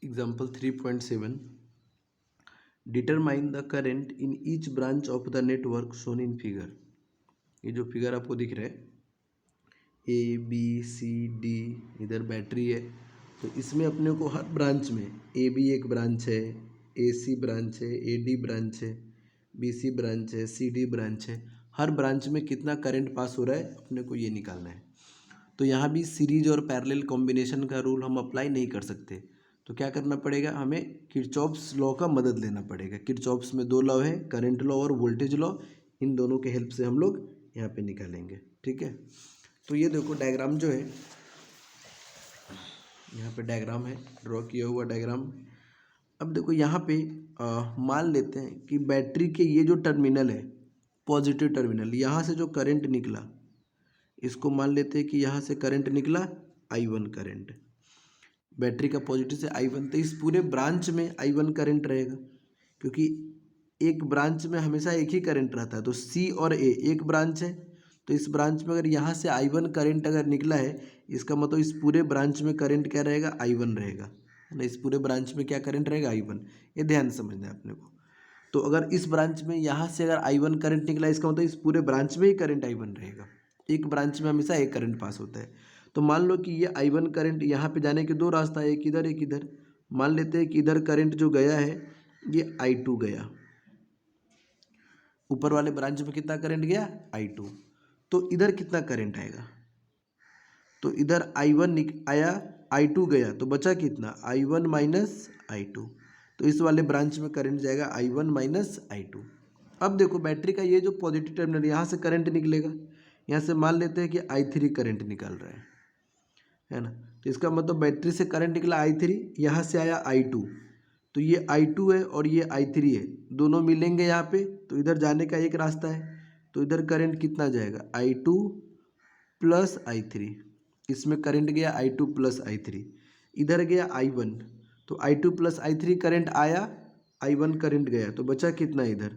Example 3.7 determine the current in each branch of the network shown in figure. ये जो figure आपको दिख रहा है ए बी सी डी, इधर बैटरी है, तो इसमें अपने को हर ब्रांच में ए बी एक ब्रांच है, ए सी ब्रांच है, ए डी ब्रांच है, बी सी ब्रांच है, सी डी ब्रांच है, हर ब्रांच में कितना करंट पास हो रहा है अपने को ये निकालना है। तो यहाँ भी सीरीज और पैरेलल कॉम्बिनेशन का रूल हम अप्लाई नहीं कर सकते, तो क्या करना पड़ेगा, हमें किरचॉफ्स लॉ का मदद लेना पड़ेगा। किरचॉफ्स में दो लॉ है, करंट लॉ और वोल्टेज लॉ, इन दोनों के हेल्प से हम लोग यहाँ पे निकालेंगे। ठीक है, तो ये देखो डायग्राम जो है, यहाँ पे डायग्राम है, ड्रॉ किया हुआ डायग्राम। अब देखो यहाँ पे मान लेते हैं कि बैटरी के ये जो टर्मिनल है, पॉजिटिव टर्मिनल, यहाँ से जो करंट निकला, इसको मान लेते हैं कि यहाँ से करंट निकला I1 करंट, बैटरी का पॉजिटिव से I1, तो इस पूरे ब्रांच में I1 करंट रहेगा, क्योंकि एक ब्रांच में हमेशा एक ही करंट रहता है। तो C और A एक ब्रांच है, तो इस ब्रांच में अगर यहाँ से I1 करंट अगर निकला है, इसका मतलब इस पूरे ब्रांच में करंट क्या रहेगा, I1 रहेगा, है ना। इस पूरे ब्रांच में क्या करंट रहेगा, I1। ये ध्यान समझना है अपने को। तो अगर इस ब्रांच में यहाँ से अगर I1 करंट निकला, इसका मतलब इस पूरे ब्रांच में ही करंट I1 रहेगा। एक ब्रांच में हमेशा एक करंट पास होता है। तो मान लो कि ये I1 करंट यहाँ पे जाने के दो रास्ता है, एक इधर एक इधर। मान लेते हैं कि इधर करंट जो गया है ये I2 गया, ऊपर वाले ब्रांच में कितना करंट गया, I2। तो इधर कितना करंट आएगा, तो इधर I1 आया, I2 गया, तो बचा कितना, I1 माइनस I2। तो इस वाले ब्रांच में करंट जाएगा I1 माइनस I2। अब देखो बैटरी का ये जो पॉजिटिव टर्मिनल, यहाँ से करंट निकलेगा, यहाँ से मान लेते हैं कि I3 करंट निकल रहा है ना। तो इसका मतलब बैटरी से करंट निकला I3, यहाँ से आया I2, तो ये I2 है और ये I3 है, दोनों मिलेंगे यहाँ पे, तो इधर जाने का एक रास्ता है, तो इधर करंट कितना जाएगा, I2 प्लस I3। इसमें करंट गया I2 प्लस I3, इधर गया I1, तो I2 प्लस I3 करंट आया, I1 करंट गया, तो बचा कितना इधर,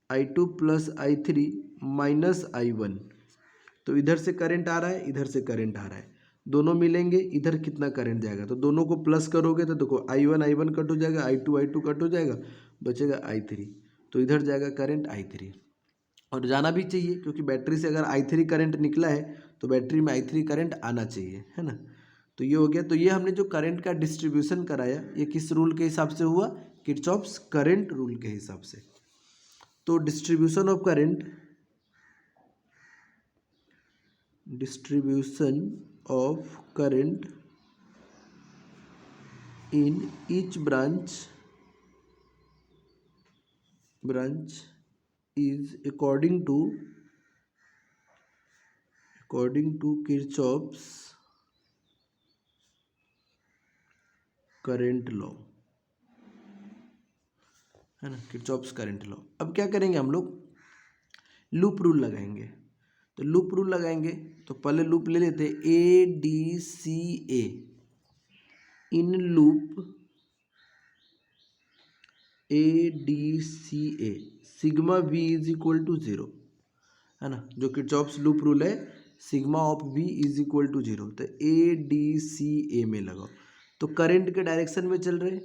I2 plus I3 minus I1। तो इधर से करंट आ रहा है, इधर से करंट आ रहा है, दोनों मिलेंगे, इधर कितना करंट जाएगा, तो दोनों को प्लस करोगे तो देखो I1 कट हो जाएगा, I2 कट हो जाएगा, बचेगा I3। तो इधर जाएगा करंट I3, और जाना भी चाहिए, क्योंकि बैटरी से अगर I3 करंट निकला है तो बैटरी में I3 करंट आना चाहिए, है ना। तो ये हो गया। तो ये हमने जो करंट का डिस्ट्रीब्यूशन कराया, ये किस रूल के हिसाब से हुआ, किरचॉफ्स करंट रूल के हिसाब से। तो distribution of current, distribution of current in each branch is according to Kirchhoff's current law, है ना, किरचॉफ्स करंट लॉ। अब क्या करेंगे हम लोग, लूप रूल लगाएंगे। तो लूप रूल लगाएंगे तो पहले लूप ले लेते हैं ADCA, in loop ADCA sigma V is equal to 0, है ना। जो किरचॉफ्स लूप रूल है, sigma of V is equal to 0, तो ADCA में लगाओ। तो करंट के डायरेक्शन में चल रहे,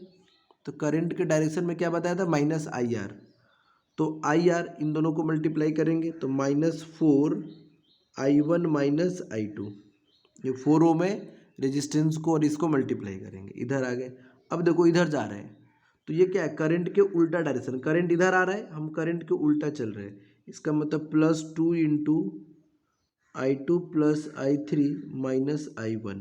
तो करंट के डायरेक्शन में क्या बताया था, माइनस IR। तो IR इन दोनों को मल्टीप्लाई करेंगे तो -4I1 माइनस I2, ये 4 ओम है रेजिस्टेंस को, और इसको मल्टीप्लाई करेंगे, इधर आ गए। अब देखो इधर जा रहे हैं, तो ये क्या है, करंट के उल्टा डायरेक्शन, करंट इधर आ रहा है, हम करंट के उल्टा चल रहे हैं, इसका मतलब +2 into I2 plus I3 minus I1,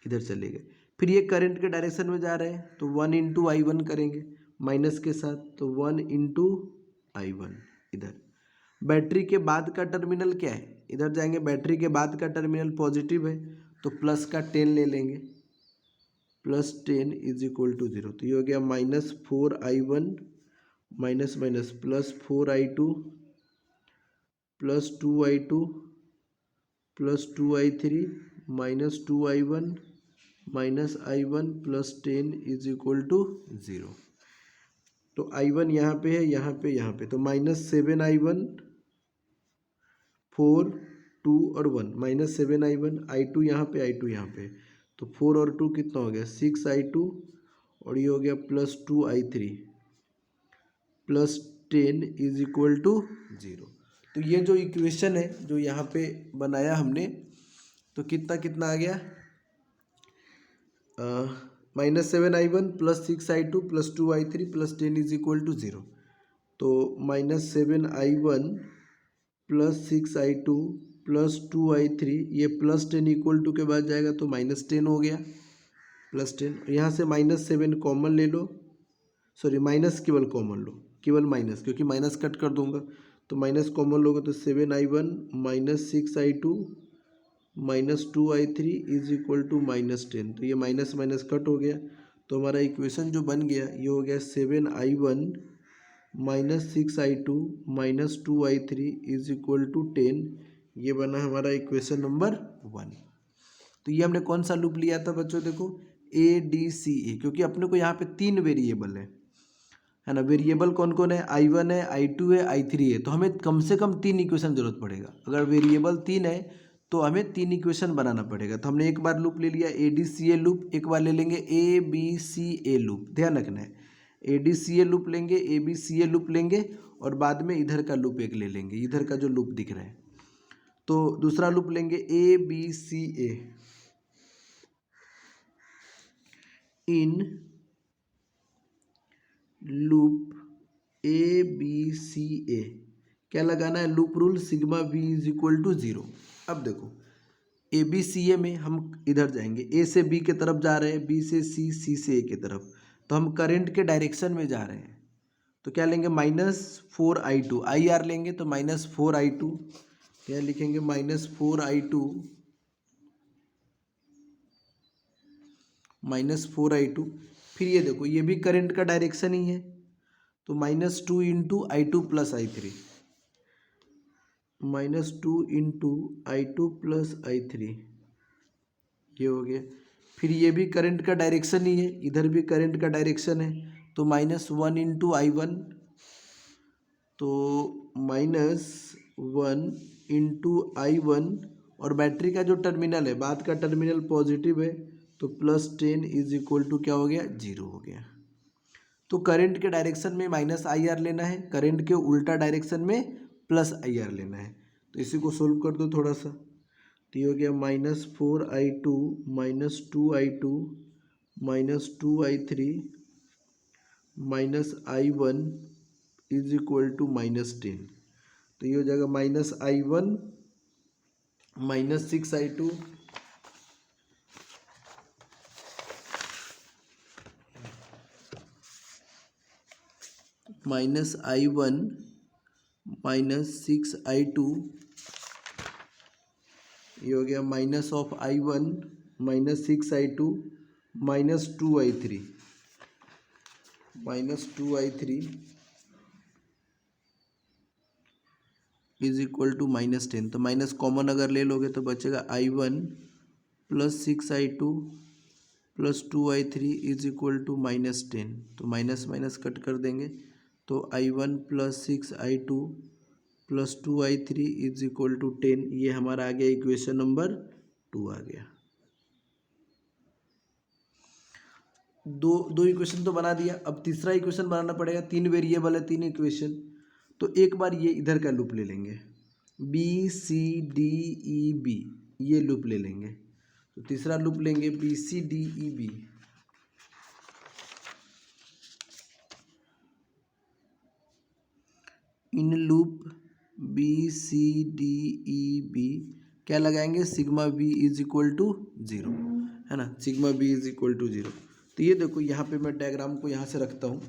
इधर चले गए। फिर ये करंट के डायरेक्शन में जा रहे हैं, तो 1 इंटू I1 करेंगे माइनस के साथ, तो 1 इंटू I1 इधर। बैटरी के बाद का टर्मिनल क्या है, इधर जाएंगे, बैटरी के बाद का टर्मिनल पॉजिटिव है, तो प्लस का 10 ले लेंगे, +10 इज इक्वल टू 0। तो ये हो गया -4I1 minus minus +4I2 +2I2 +2I3 -2I1 minus I1 +10 is equal to 0। तो I1 यहाँ पे है, यहाँ पे, यहाँ पे, तो -7I1, 4, 2 और 1, -7I1, I2 यहाँ पे, I2 यहाँ पे, तो 4 और 2 कितना हो गया, 6I2 और ये हो गया +2i3 +10 इज इक्वल टू 0। तो ये जो इक्वेशन है जो यहाँ पे बनाया हमने, तो कितना कितना आ गया, -7i1 +6i2 +2i3 +10 is equal to 0। तो -7i1 +6i2 +2i3, ये +10 इक्वल टू के बाद जाएगा तो -10 हो गया, +10। यहाँ से -7 कॉमन ले लो, सॉरी माइनस केवल कॉमन लो, केवल माइनस, क्योंकि माइनस कट कर दूंगा तो माइनस कॉमन लोगे तो 7i1 -6i2 -2i3 is equal to -10। तो ये माइनस माइनस कट हो गया, तो हमारा इक्वेशन जो बन गया ये हो गया 7i1 -6i2 -2i3 is equal to 10। ये बना हमारा इक्वेशन नंबर 1। तो ये हमने कौन सा लूप लिया था बच्चों, देखो ADCA, क्योंकि अपने को यहाँ पे 3 वेरिएबल है ना। वेरिएबल कौन कौन है, i1 है, i2 है, i3 है। तो हमें कम से कम 3 इक्वेशन जरूरत पड़ेगा। अगर वेरिएबल 3 है तो हमें 3 इक्वेशन बनाना पड़ेगा। तो हमने एक बार लूप ले लिया ADCA लूप, एक बार ले लेंगे ABCA लूप। ध्यान रखना है, ADCA लूप लेंगे, ABCA लूप लेंगे, और बाद में इधर का लूप एक ले लेंगे, इधर का जो लूप दिख रहा है। तो दूसरा लूप लेंगे ABCA इन लूप ABCA। क्या लगाना है, loop rule sigma V is equal to 0। अब देखो ABCA में हम इधर जाएंगे, A से B के तरफ जा रहे हैं, B से C, C से A की तरफ। तो हम करंट के डायरेक्शन में जा रहे हैं, तो क्या लेंगे, -4i2, IR लेंगे तो -4i2, क्या लिखेंगे, -4i2 -4i2। फिर ये देखो ये भी करंट का डायरेक्शन ही है, तो -2 into i2 plus i3, -2 into i2 plus i3, ये हो गया। फिर ये भी करंट का डायरेक्शन ही है, इधर भी करंट का डायरेक्शन है, तो -1 इंटू i1, तो -1 इंटू i1, और बैटरी का जो टर्मिनल है, बाद का टर्मिनल पॉजिटिव है, तो +10 इज इक्वल टू क्या हो गया, 0 हो गया। तो करंट के डायरेक्शन में -IR लेना है, करंट के उल्टा डायरेक्शन में +IR लेना है। तो इसी को सोल्व कर दो थोड़ा सा, तो ये हो गया -4i2 -2i2 -2i3 -i1 is equal to -10। तो ये हो जाएगा -i1 -6i2 -i1 -6i2, ये हो गया -i1 -6i2 -2i3 is equal to -10। तो माइनस कॉमन अगर ले लोगे तो बचेगा i1 +6i2 +2i3 is equal to -10। तो माइनस माइनस कट कर देंगे, तो i1 +6i2 +2i3 is equal to 10। ये हमारा आ गया इक्वेशन नंबर 2 आ गया। दो इक्वेशन तो बना दिया, अब तीसरा इक्वेशन बनाना पड़ेगा। 3 वेरिएबल है, 3 इक्वेशन। तो एक बार ये इधर का लूप ले लेंगे, BCDEB, ये लूप ले लेंगे। तो तीसरा लूप लेंगे BCDEB, इन लूप BCDEB क्या लगाएंगे, sigma V is equal to 0, है ना, sigma V is equal to 0। तो ये देखो यहाँ पे मैं डायग्राम को यहाँ से रखता हूँ,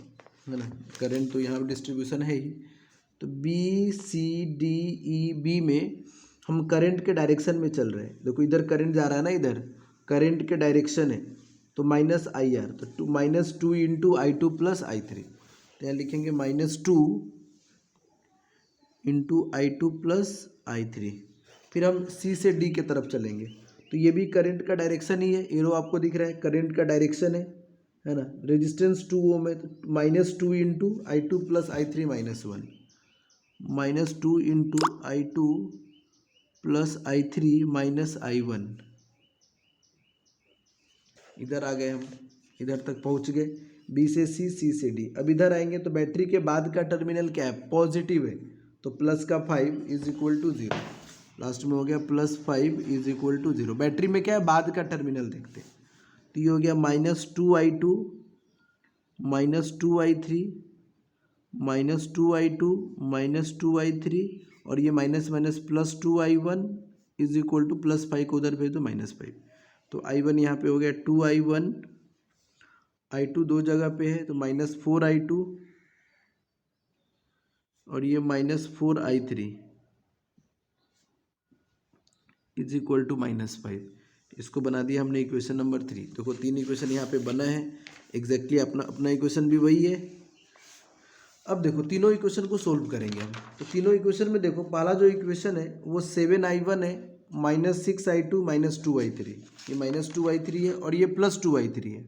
है ना, करंट तो यहाँ डिस्ट्रीब्यूशन है ही। तो BCDEB में हम करंट के डायरेक्शन में चल रहे हैं। देखो इधर करंट जा रहा है ना, इधर करंट के डायरेक्शन है, तो -IR, तो -2 इंटू i2 प्लस i3, तो यहाँ लिखेंगे -2 इंटू i2 प्लस i3। फिर हम C से D के तरफ चलेंगे, तो ये भी करंट का डायरेक्शन ही है, एरो आपको दिख रहा है, करंट का डायरेक्शन है ना। रेजिस्टेंस 2 ओम है, तो -2 into i2 plus i3 -1, -2 into i2 plus i3 -i1, इधर आ गए हम। इधर तक पहुंच गए, बी से सी से डी। अब इधर आएंगे तो बैटरी के बाद का टर्मिनल क्या है, पॉजिटिव है, तो प्लस का 5 इज इक्वल टू 0। लास्ट में हो गया +5 इज इक्वल टू 0। बैटरी में क्या है, बाद का टर्मिनल देखते हैं, तो ये हो गया -2i2 -2i3 -2i2 -2i3, और ये minus minus +2i1 is equal to +5 को उधर भेज दो -5। तो i1 यहाँ पे हो गया 2i1, i2 दो जगह पे है तो -4i2, और ये -4i3 इज इक्वल टू -5। इसको बना दिया हमने इक्वेशन नंबर 3। देखो 3 इक्वेशन यहाँ पे बना है, एग्जैक्टली अपना इक्वेशन भी वही है। अब देखो तीनों इक्वेशन को सोल्व करेंगे हम। तो तीनों इक्वेशन में देखो पहला जो इक्वेशन है वो 7i1 है, -6i2 -2i3, ये -2i3 है और ये +2i3 है।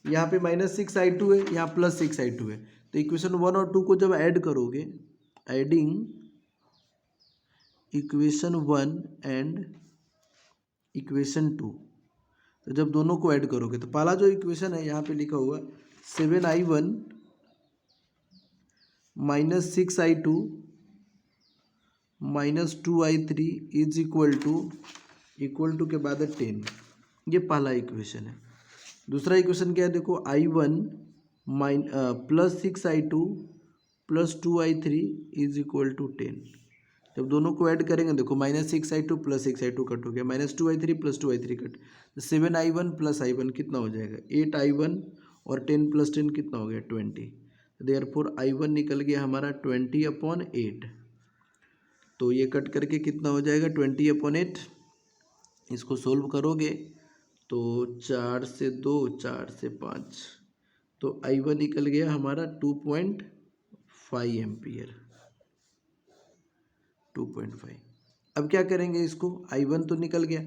यहाँ पे -6i2 है, यहाँ +6i2 है। तो इक्वेशन 1 और 2 को जब ऐड करोगे, एडिंग इक्वेशन 1 एंड इक्वेशन 2, तो जब दोनों को ऐड करोगे तो पहला जो इक्वेशन है यहाँ पे लिखा हुआ 7i1 -6i2 -2i3 is equal to के बाद 10, ये पहला इक्वेशन है। दूसरा इक्वेशन क्या है, देखो i1 +6i2 +2i3 is equal to 10। जब दोनों को ऐड करेंगे देखो -6i2 +6i2 कट हो गया, -2i3 +2i3 cut, 7i1 + i1 कितना हो जाएगा 8i1, और 10 + 10 कितना हो गया 20। देयरफॉर i1 निकल गया हमारा 20/8। तो ये कट करके कितना हो जाएगा 20/8। इसको सोल्व करोगे तो 4 से 2 4 से 5, तो i1 निकल गया हमारा 2.5 एम्पियर, 2.5। अब क्या करेंगे, इसको i1 तो निकल गया,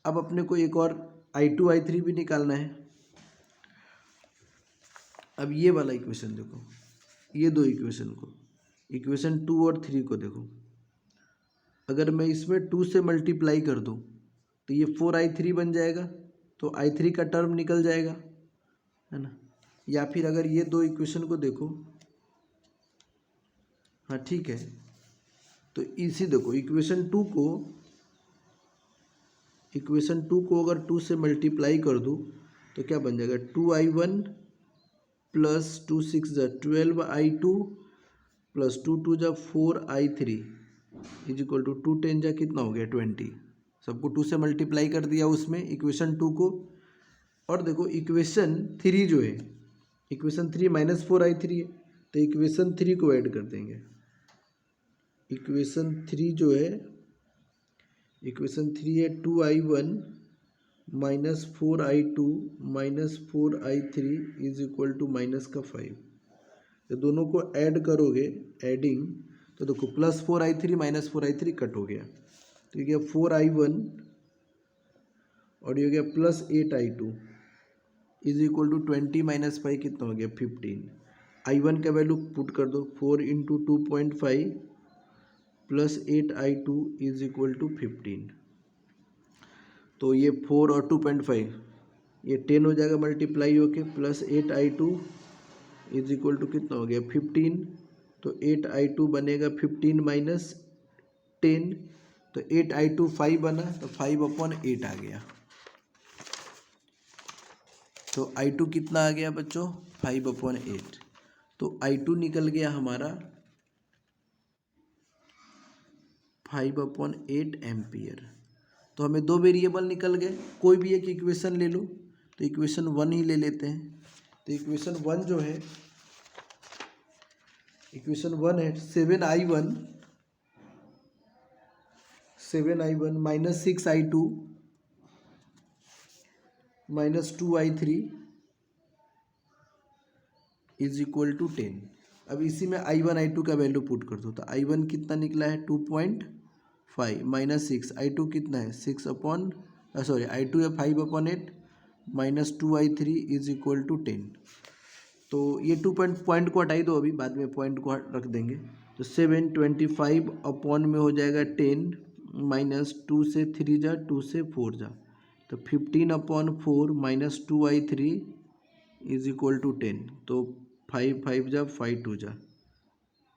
अब अपने को एक और i2 i3 भी निकालना है। अब ये वाला इक्वेशन देखो, ये दो इक्वेशन को, इक्वेशन 2 और 3 को देखो, अगर मैं इसमें 2 से मल्टीप्लाई कर दूँ तो ये 4i3 बन जाएगा, तो i3 का टर्म निकल जाएगा, है ना। या फिर अगर ये दो इक्वेशन को देखो, हाँ ठीक है, तो इसी देखो इक्वेशन 2 को अगर 2 से मल्टीप्लाई कर दूँ तो क्या बन जाएगा 2i1 + 2 6 12i2 + 2 2 4i3 is equal to 2 10 कितना हो गया 20। सबको 2 से मल्टीप्लाई कर दिया उसमें इक्वेशन 2 को। और देखो इक्वेशन 3 जो है, इक्वेशन 3 -4i3 है, तो इक्वेशन 3 को ऐड कर देंगे। इक्वेशन 3 जो है, इक्वेशन 3 है 2i1 -4i2 -4i3 is equal to -5। तो दोनों को ऐड करोगे, एडिंग, तो देखो +4i3 -4i3 कट हो गया, तो ये गया 4i1, और ये हो गया +8i2 इज इक्वल टू 20 - 5 कितना हो गया 15। i1 का वैल्यू पुट कर दो, 4 × 2.5 +8i2 इज इक्वल टू 15। तो ये 4 और 2.5 ये 10 हो जाएगा मल्टीप्लाई होके, +8i2 इज इक्वल टू कितना हो गया 15। तो 8i2 बनेगा 15 - 10, तो 8i2 5 बना, तो 5/8 आ गया। तो i2 कितना आ गया बच्चों 5/8। तो i2 निकल गया हमारा 5/8 एम्पियर। तो हमें दो वेरिएबल निकल गए, कोई भी एक इक्वेशन ले लो, तो इक्वेशन 1 ही ले लेते हैं। तो इक्वेशन 1 जो है, इक्वेशन 1 है 7i1 -6i2 -2i3 is equal to 10। अब इसी में i1 i2 का वैल्यू पुट कर दो, तो i1 कितना निकला है 2.5 -6, i2 कितना है 6 i2 है 5/8 -2i3 इज इक्वल टू 10। तो ये 2 पॉइंट को हटाई दो, अभी बाद में पॉइंट को रख देंगे। तो 725 में हो जाएगा 10, -2 से 3 जा 2 से 4 जा, तो 15/4 -2i3 इज इक्वल टू 10। तो 5 जा 5 जा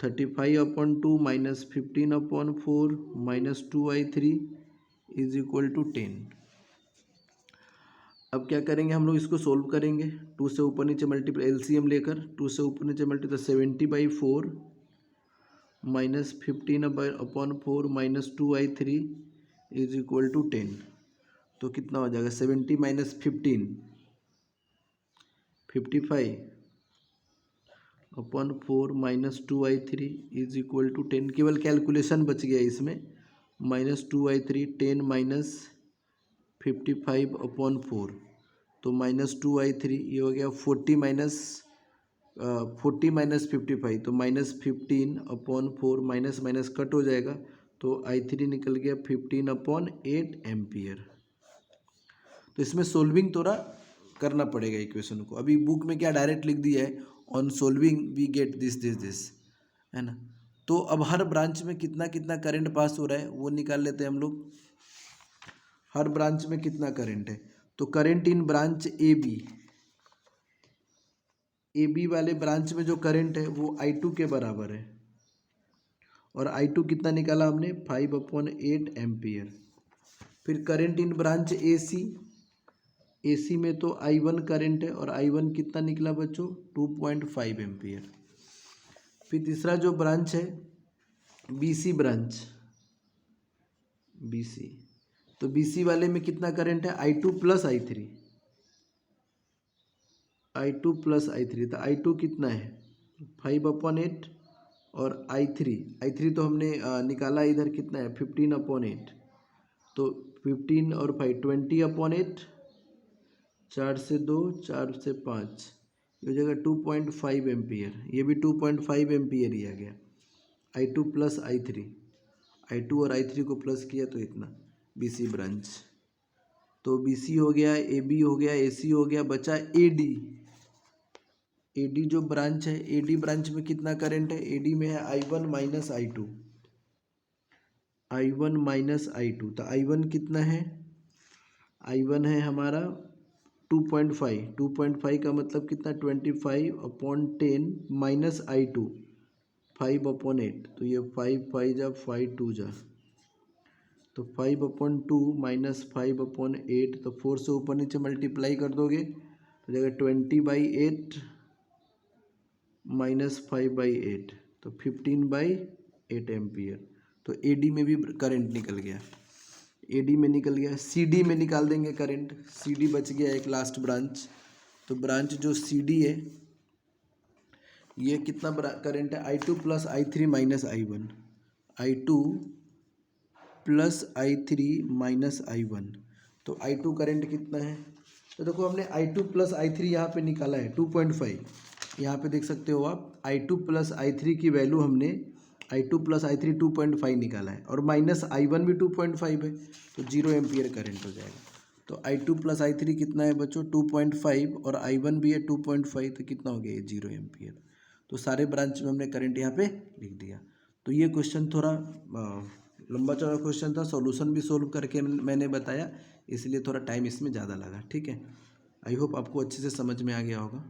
35/2 minus 15/4 minus 2i3 is equal to 10। अब क्या करेंगे हम लोग, इसको सोल्व करेंगे। 2 से ऊपर नीचे मल्टीप्लाई, एलसीएम लेकर 2 से ऊपर नीचे multiply, 70/4 minus 15/4 minus 2i3 is equal to 10। तो कितना हो जाएगा, 70 minus 15 55/4 minus 2i3 is equal to 10। केवल कैलकुलेशन बच गया इसमें, माइनस 2i3 10 माइनस 55/4 तो माइनस 2i3, ये हो गया 40 माइनस 55 तो माइनस 15/4 माइनस माइनस कट हो जाएगा, तो i3 निकल गया 15/8 एम्पियर। तो इसमें सोल्विंग थोड़ा करना पड़ेगा इक्वेशन को। अभी बुक में क्या डायरेक्ट लिख दिया है, on solving we get this, है ना। तो अब हर ब्रांच में कितना कितना करंट पास हो रहा है वो निकाल लेते हैं हम लोग। हर ब्रांच में कितना करंट है, तो current in branch A B वाले ब्रांच में जो करंट है वो I2 के बराबर है। और I2 कितना निकाला हमने, 5/8 एम्पियर। फिर करंट इन ब्रांच ए सी में तो I1 करंट है, और I1 कितना निकला बच्चों, 2.5 एम्पियर। फिर तीसरा जो ब्रांच है BC ब्रांच, BC, तो BC वाले में कितना करंट है, I2 plus I3, I2 plus I3। तो I2 कितना है 5/8, और I3 तो हमने निकाला इधर कितना है 15/8, तो 15 और 5 20/8, 4 से 2 4 से 5, ये हो जाएगा 2.5 एम्पियर। ये भी 2.5 एम्पियर ही आ गया। I2 प्लस I3 और I3 को प्लस किया तो इतना BC ब्रांच। तो BC हो गया, AB हो गया, AC हो गया, बचा AD जो ब्रांच है, AD ब्रांच में कितना करंट है, AD में है I1 minus I2, I1 minus I2। तो I1 कितना है, I1 है हमारा 2.5 का मतलब कितना, 25/10 माइनस I2 5/8। तो ये 5 जा 5 जा, तो 5/2 माइनस 5/8, तो 4 से ऊपर नीचे मल्टीप्लाई कर दोगे तो जाएगा 20/8 माइनस 5/8, तो 15/8 एम्पियर। तो AD में भी करंट निकल गया, AD में निकल गया। CD में निकाल देंगे करंट, CD बच गया एक लास्ट ब्रांच। तो ब्रांच जो CD है, ये कितना करंट है, I2 plus I3 minus I1, I2 plus I3 minus I1। तो I2 करंट कितना है, तो देखो हमने I2 प्लस I3 यहाँ पे निकाला है 2.5, यहाँ पे देख सकते हो आप। I2 प्लस I3 की वैल्यू हमने I2 प्लस I3 2.5 निकाला है, और माइनस I1 भी 2.5 है, तो 0 एम्पियर करंट हो जाएगा। तो I2 प्लस I3 कितना है बच्चों, 2.5, और I1 भी है 2.5, तो कितना हो गया ये 0 एम्पियर। तो सारे ब्रांच में हमने करंट यहाँ पे लिख दिया। तो ये क्वेश्चन थोड़ा लंबा चौड़ा क्वेश्चन था, सॉल्यूशन भी सोल्व करके मैंने बताया, इसलिए थोड़ा टाइम इसमें ज़्यादा लगा। ठीक है, आई होप आपको अच्छे से समझ में आ गया होगा।